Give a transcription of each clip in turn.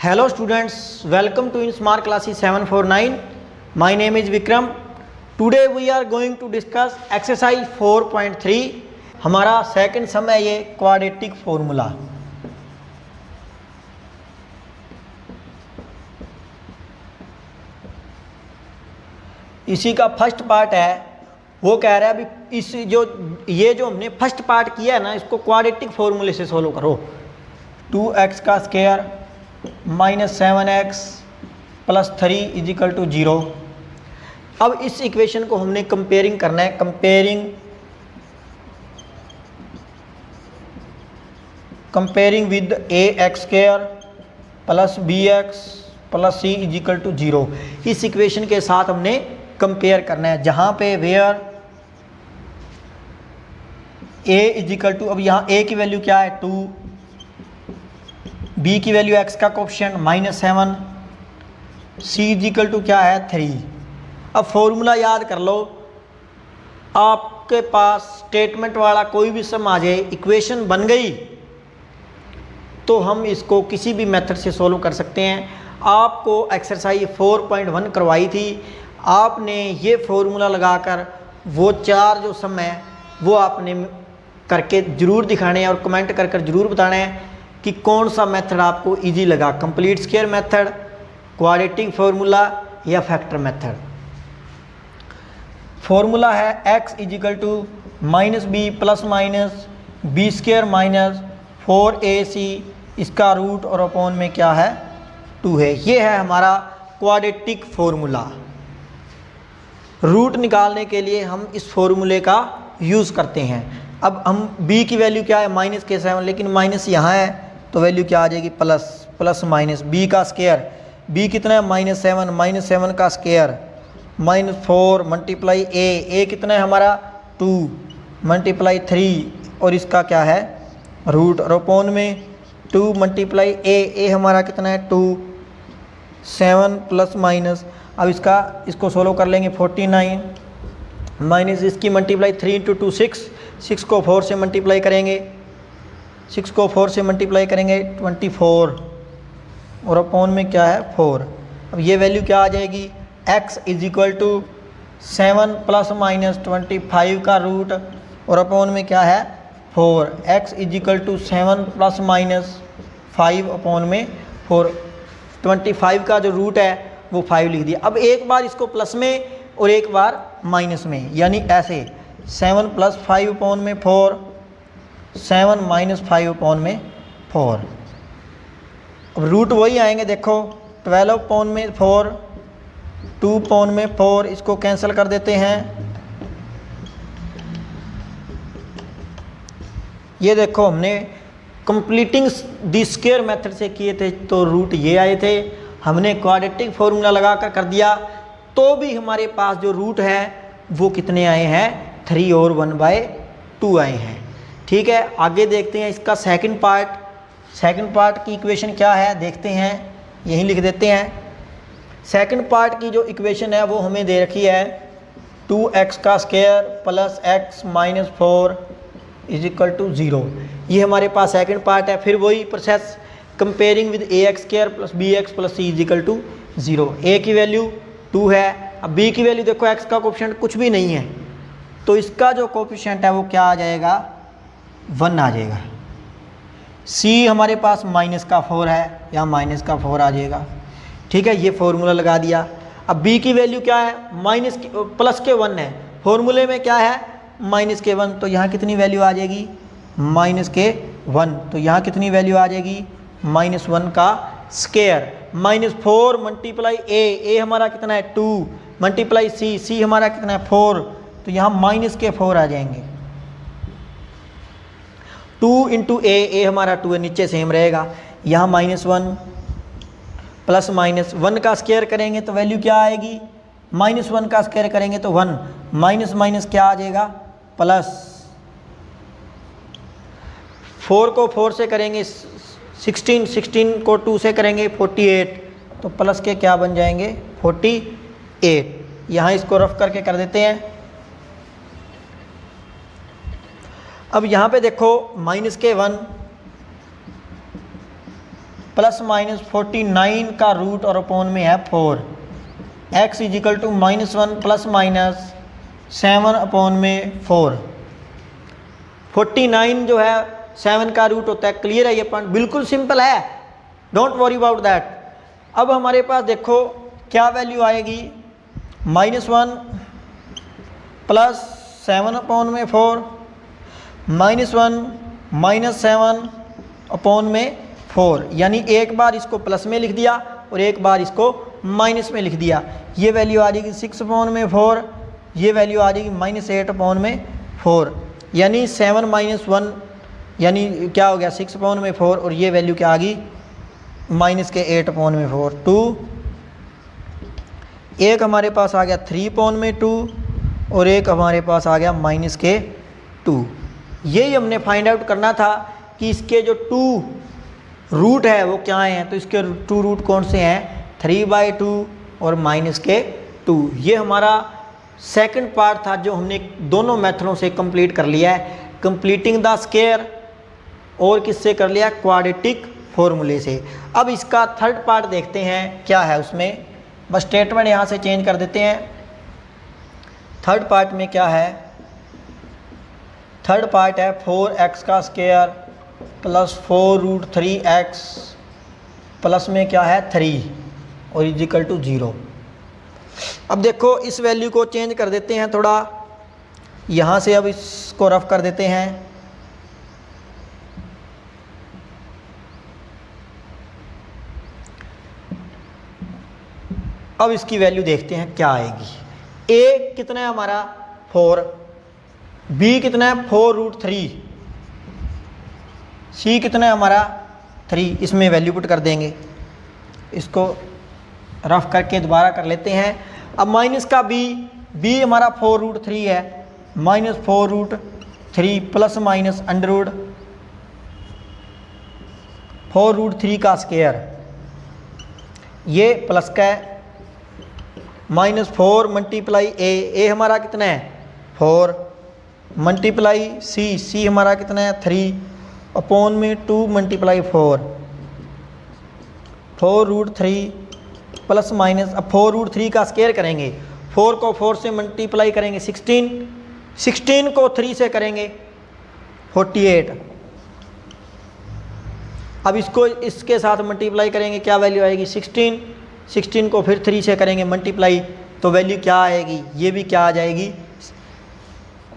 Hello students, welcome to in Smart Classes 749. My name is Vikram. Today we are going to discuss exercise 4.3. हमारा second सम है ये quadratic formula. इसी का first part है, वो कह रहा है अभी इस जो हमने फर्स्ट पार्ट किया है ना, इसको क्वाड्रेटिक फॉर्मूले से सोल्व करो। 2x का square minus 7x plus 3 is equal to 0। अब इस इक्वेशन को हमने कंपेयरिंग करना है। Comparing with ax square plus bx plus c is equal to 0। इस इक्वेशन के साथ हमने कंपेयर करना है, जहाँ पे where a is equal to, अब यहाँ a की वैल्यू क्या है 2, b की वैल्यू x का coefficient -7, c is equal to क्या है 3। अब फॉर्मूला याद कर लो, आपके पास स्टेटमेंट वाला कोई भी सम आ जाए, इक्वेशन बन गई तो हम इसको किसी भी मेथड से सोल्व कर सकते हैं। आपको एक्सरसाइज 4.1 करवाई थी, आपने ये फॉर्मूला लगाकर वो चार जो सम है वो आपने करके ज़रूर दिखाने हैं और कमेंट कर कर ज़रूर बताना है कि कौन सा मेथड आपको इजी लगा, complete square method, quadratic formula या फैक्टर मेथड। फार्मूला है x is equal to minus b plus minus b square minus 4ac, इसका रूट और अपॉन में क्या है 2 है। ये है हमारा क्वाड्रेटिक फार्मूला। रूट निकालने के लिए हम इस फार्मूले का यूज़ करते हैं। अब हम b की वैल्यू क्या है -7, लेकिन माइनस यहाँ है तो वैल्यू क्या आ जाएगी प्लस माइनस b का स्क्वायर, b कितना है -7 का स्क्वायर -4 मल्टीप्लाई a कितना है हमारा 2 मल्टीप्लाई 3 और इसका क्या है रूट और अपॉन में 2 मल्टीप्लाई a हमारा कितना है 2 7 प्लस माइनस। अब इसको सोल्व कर लेंगे 49 माइनस इसकी मल्टीप्लाई 3 इंटू 2 6 को 4 से मल्टीप्लाई करेंगे, 6 को 4 से मल्टीप्लाई करेंगे 24 और अपॉन में क्या है 4। अब ये वैल्यू क्या आ जाएगी x is equal to 7 plus minus 25 का रूट और अपॉन में क्या है 4। x is equal to 7 plus minus 5 upon में 4। 25 का जो रूट है वो 5 लिख दिया। अब एक बार इसको प्लस में और एक बार माइनस में, यानी ऐसे 7 प्लस 5 अपॉन में 4, 7 माइनस 5 अपॉन में 4। अब रूट वही आएंगे, देखो 12 अपॉन में 4, 2 अपॉन में 4, इसको कैंसिल कर देते हैं। ये देखो हमने कंप्लीटिंग द स्क्वायर मेथड से किए थे तो रूट ये आए थे, हमने क्वाड्रेटिक फॉर्मूला लगाकर कर दिया तो भी हमारे पास जो रूट है वो कितने आए हैं 3 और 1/2 आए हैं। ठीक है, आगे देखते हैं इसका सेकंड पार्ट की इक्वेशन क्या है देखते हैं, यहीं लिख देते हैं। सेकंड पार्ट की जो इक्वेशन है वो हमें दे रखी है 2x का square plus x minus 4 is equal to 0। ये हमारे पास सेकंड पार्ट है। फिर वही process comparing with ax square plus bx plus c is equal to 0। a की वैल्यू 2 है, अब b की वैल्यू देखो, x का कोएफिशिएंट कुछ भी नहीं है तो इसका जो कोएफिशिएंट है वो क्या आ जाएगा 1 आ जाएगा। c हमारे पास माइनस का 4 है, यहाँ माइनस का 4 आ जाएगा। ठीक है, ये फॉर्मूला लगा दिया। अब b की वैल्यू क्या है प्लस के 1 है, फॉर्मूले में क्या है माइनस के 1, तो यहाँ कितनी वैल्यू आ जाएगी माइनस के 1, तो यहाँ कितनी वैल्यू आ जाएगी -1 का स्क्वायर -4 मल्टीप्लाई a हमारा कितना है 2 मल्टीप्लाई c हमारा कितना है 4, तो यहाँ माइनस के 4 आ जाएंगे। 2 इंटू a हमारा 2 है, नीचे सेम रहेगा, यहाँ -1 प्लस माइनस 1 का स्क्वायर करेंगे तो वैल्यू क्या आएगी -1 का स्क्वायर करेंगे तो 1 माइनस माइनस क्या आ जाएगा प्लस। 4 को 4 से करेंगे 16 को 2 से करेंगे 48, तो प्लस के क्या बन जाएंगे 48। यहाँ इसको रफ करके कर देते हैं। अब यहाँ पे देखो -1 प्लस माइनस 49 का रूट और अपॉन में है 4, x is equal to -1 plus minus 7 upon में 4। 49 जो है 7 का रूट होता है, क्लियर है ये पॉइंट, बिल्कुल सिंपल है, डोंट वरी अबाउट दैट। अब हमारे पास देखो क्या वैल्यू आएगी, -1 प्लस 7 अपॉन में 4, -1 माइनस 7 अपॉन में 4, यानी एक बार इसको प्लस में लिख दिया और एक बार इसको माइनस में लिख दिया। ये वैल्यू आ जाएगी 6 अपॉन में 4, ये वैल्यू आ जाएगी -8 अपॉन में 4, यानी 7 माइनस 1 यानी क्या हो गया 6 अपॉन में 4, और ये वैल्यू क्या आ गई -8 अपॉन में 4, 2। एक हमारे पास आ गया 3 अपॉन में 2 और एक हमारे पास आ गया -2। यही हमने फाइंड आउट करना था कि इसके जो 2 रूट है वो क्या हैं, तो इसके 2 रूट कौन से हैं, 3/2 और -2। ये हमारा सेकंड पार्ट था जो हमने दोनों मेथडों से कंप्लीट कर लिया है, कंप्लीटिंग द स्क्वायर और किससे कर लिया, क्वाड्रेटिक फॉर्मूले से। अब इसका थर्ड पार्ट देखते हैं क्या है उसमें, बस स्टेटमेंट यहाँ से चेंज कर देते हैं। थर्ड पार्ट में क्या है, थर्ड पार्ट है 4x का स्क्वायर प्लस 4√3x प्लस में क्या है 3 और इजिकल टू 0। अब देखो इस वैल्यू को चेंज कर देते हैं थोड़ा, यहाँ से अब इसको रफ कर देते हैं। अब इसकी वैल्यू देखते हैं क्या आएगी। a कितना है हमारा 4, b कितना है 4√3, c कितना है हमारा 3, इसमें वैल्यू पुट कर देंगे। इसको रफ करके दोबारा कर लेते हैं। अब माइनस का b हमारा 4√3 है, -4√3 प्लस माइनस अंडर 4√3 का स्क्वायर, ये प्लस का है, -4 मल्टीप्लाई a हमारा कितना है 4 मल्टीप्लाई c हमारा कितना है 3 अपॉन में 2 मल्टीप्लाई 4√3 प्लस माइनस, अब 4√3 का स्क्वायर करेंगे, 4 को 4 से मल्टीप्लाई करेंगे 16 को 3 से करेंगे 48। अब इसको इसके साथ मल्टीप्लाई करेंगे, क्या वैल्यू आएगी 16 को फिर 3 से करेंगे मल्टीप्लाई, तो वैल्यू क्या आएगी, ये भी क्या आ जाएगी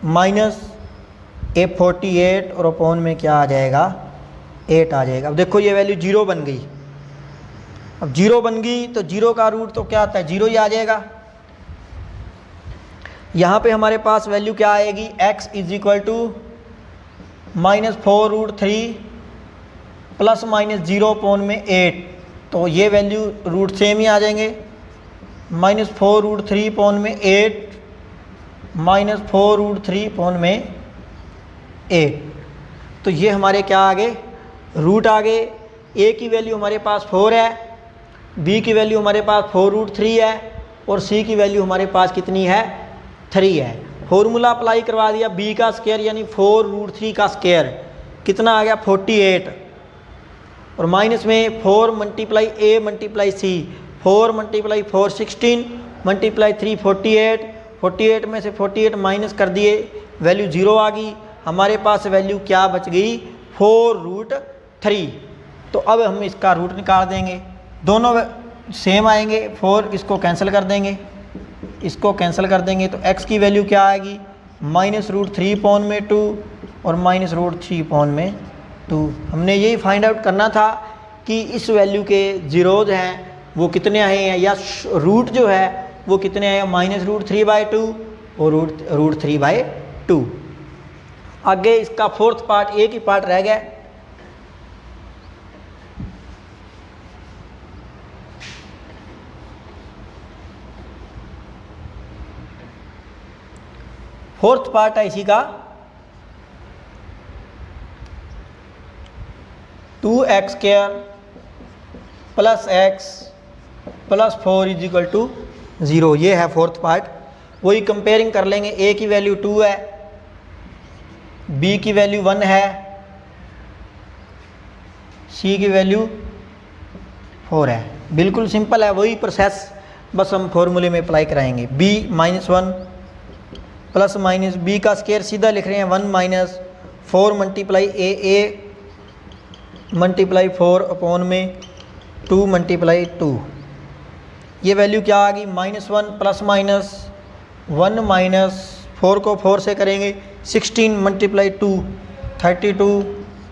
-48 और अपॉन में क्या आ जाएगा 8 आ जाएगा। अब देखो ये वैल्यू 0 बन गई, अब 0 बन गई तो 0 का रूट तो क्या आता है 0 ही आ जाएगा। यहाँ पे हमारे पास वैल्यू क्या आएगी, x is equal to -4√3 plus -0 upon में 8, तो ये वैल्यू रूट सेम ही आ जाएंगे, -4√3 अपॉन में 8 -4√3 अपॉन में 8, तो ये हमारे क्या आ गए रूट आ गए। a की वैल्यू हमारे पास 4 है, b की वैल्यू हमारे पास 4√3 है और c की वैल्यू हमारे पास कितनी है 3 है। फॉर्मूला अप्लाई करवा दिया, b का स्क्वायर यानी 4√3 का स्क्वायर कितना आ गया 48 और माइनस में 4 multiply a multiply c, 4 multiply 4 16 multiply 3 48 में से 48 माइनस कर दिए, वैल्यू 0 आ गई। हमारे पास वैल्यू क्या बच गई 4√3। तो अब हम इसका रूट निकाल देंगे, दोनों सेम आएंगे, 4 इसको कैंसिल कर देंगे, इसको कैंसिल कर देंगे, तो x की वैल्यू क्या आएगी -√3 अपॉन में 2 और -√3 अपॉन में 2। हमने यही फाइंड आउट करना था कि इस वैल्यू के जीरोज हैं वो कितने आए हैं, या रूट जो है वो कितने आए हैं -√3/2 और √3/2। आगे इसका फोर्थ पार्ट एक ही पार्ट रह गया, फोर्थ पार्ट है इसी का 2x² plus x plus 4 is equal to 0, ये है फोर्थ पार्ट। वही कंपेयरिंग कर लेंगे, a की वैल्यू 2 है, b की वैल्यू 1 है, c की वैल्यू 4 है। बिल्कुल सिंपल है, वही प्रोसेस बस हम फॉर्मूले में अप्लाई कराएंगे। b -1 प्लस माइनस b का स्क्वायर सीधा लिख रहे हैं 1 minus 4 multiply a multiply 4 upon में 2 मल्टीप्लाई 2। ये वैल्यू क्या आ गई? -1 प्लस माइनस 1 माइनस 4 को 4 से करेंगे 16 मल्टीप्लाई 2 32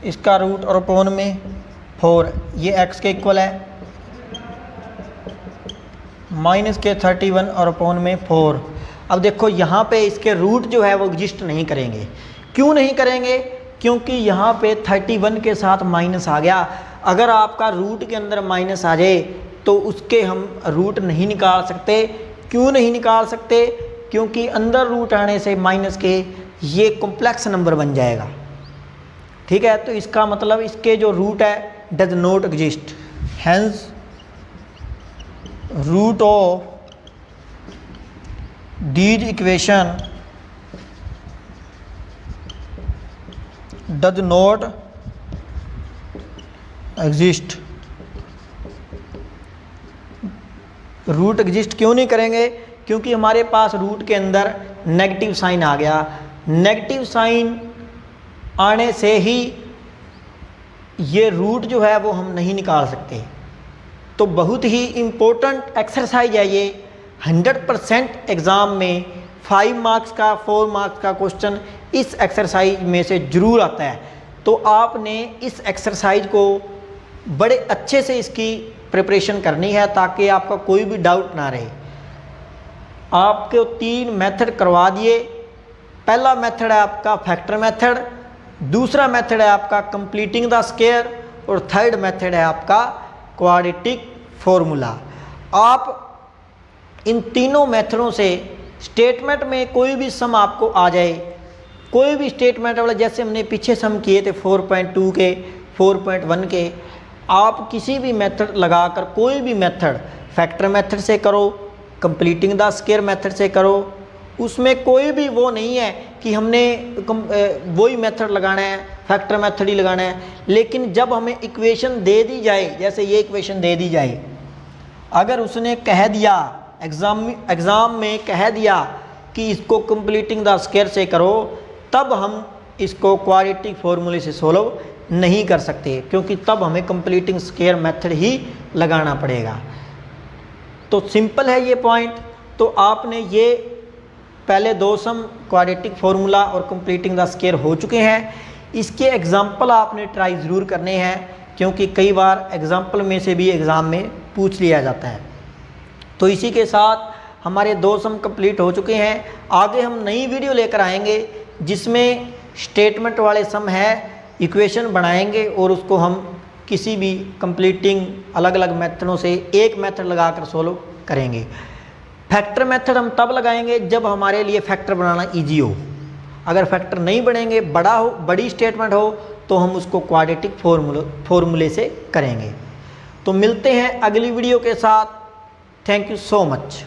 इसका रूट और अपॉन में 4। ये x के इक्वल है माइनस के 31 और अपॉन में 4। अब देखो यहाँ पे इसके रूट जो है वो एग्जिस्ट नहीं करेंगे। क्यों नहीं करेंगे? क्योंकि यहाँ पे 31 के साथ माइनस आ गया। अगर आपका रूट के अंदर माइनस आ जाए तो उसके हम रूट नहीं निकाल सकते। क्यों नहीं निकाल सकते? क्योंकि अंदर रूट आने से माइनस के ये कॉम्प्लेक्स नंबर बन जाएगा। ठीक है, तो इसका मतलब इसके जो रूट है does not exist. Hence root of these equation does not exist। Root exist क्यों नहीं करेंगे? क्योंकि हमारे पास रूट के अंदर नेगेटिव साइन आ गया। नेगेटिव साइन आने से ही ये रूट जो है वो हम नहीं निकाल सकते। तो बहुत ही इम्पोर्टेंट एक्सरसाइज है ये। 100% एग्ज़ाम में 5 मार्क्स का 4 मार्क्स का क्वेश्चन इस एक्सरसाइज में से ज़रूर आता है। तो आपने इस एक्सरसाइज को बड़े अच्छे से इसकी प्रिपरेशन करनी है ताकि आपका कोई भी डाउट ना रहे। आपको 3 मेथड करवा दिए। पहला मेथड है आपका फैक्टर मेथड, दूसरा मेथड है आपका कंप्लीटिंग द स्क्वायर और थर्ड मेथड है आपका क्वाड्रेटिक फॉर्मूला। आप इन तीनों मेथडों से स्टेटमेंट में कोई भी सम आपको आ जाए, कोई भी स्टेटमेंट वाला, जैसे हमने पीछे सम किए थे 4.2 के 4.1 के, आप किसी भी मेथड लगाकर कोई भी मेथड फैक्टर मेथड से करो, कंप्लीटिंग द स्क्वायर मेथड से करो, उसमें कोई भी वो नहीं है कि हमने वही मेथड लगाना है, फैक्टर मेथड ही लगाना है। लेकिन जब हमें इक्वेशन दे दी जाए, जैसे ये इक्वेशन दे दी जाए, अगर उसने कह दिया एग्ज़ाम में कह दिया कि इसको कंप्लीटिंग द स्क्वायर से करो, तब हम इसको क्वाड्रेटिक फॉर्मूले से सोल्व नहीं कर सकते, क्योंकि तब हमें कंप्लीटिंग स्क्वायर मेथड ही लगाना पड़ेगा। तो सिंपल है ये पॉइंट। तो आपने ये पहले 2 सम क्वाड्रेटिक फॉर्मूला और कंप्लीटिंग द स्क्वायर हो चुके हैं। इसके एग्जाम्पल आपने ट्राई ज़रूर करने हैं, क्योंकि कई बार एग्जाम्पल में से भी एग्ज़ाम में पूछ लिया जाता है। तो इसी के साथ हमारे 2 सम कंप्लीट हो चुके हैं। आगे हम नई वीडियो लेकर आएंगे जिसमें स्टेटमेंट वाले सम है, इक्वेशन बनाएंगे और उसको हम किसी भी कंप्लीटिंग अलग अलग मेथडों से एक मेथड लगाकर सोल्व करेंगे। फैक्टर मेथड हम तब लगाएंगे जब हमारे लिए फैक्टर बनाना इजी हो। अगर फैक्टर नहीं बनेंगे, बड़ी स्टेटमेंट हो, तो हम उसको क्वाड्रेटिक फॉर्मूले से करेंगे। तो मिलते हैं अगली वीडियो के साथ। Thank you so much.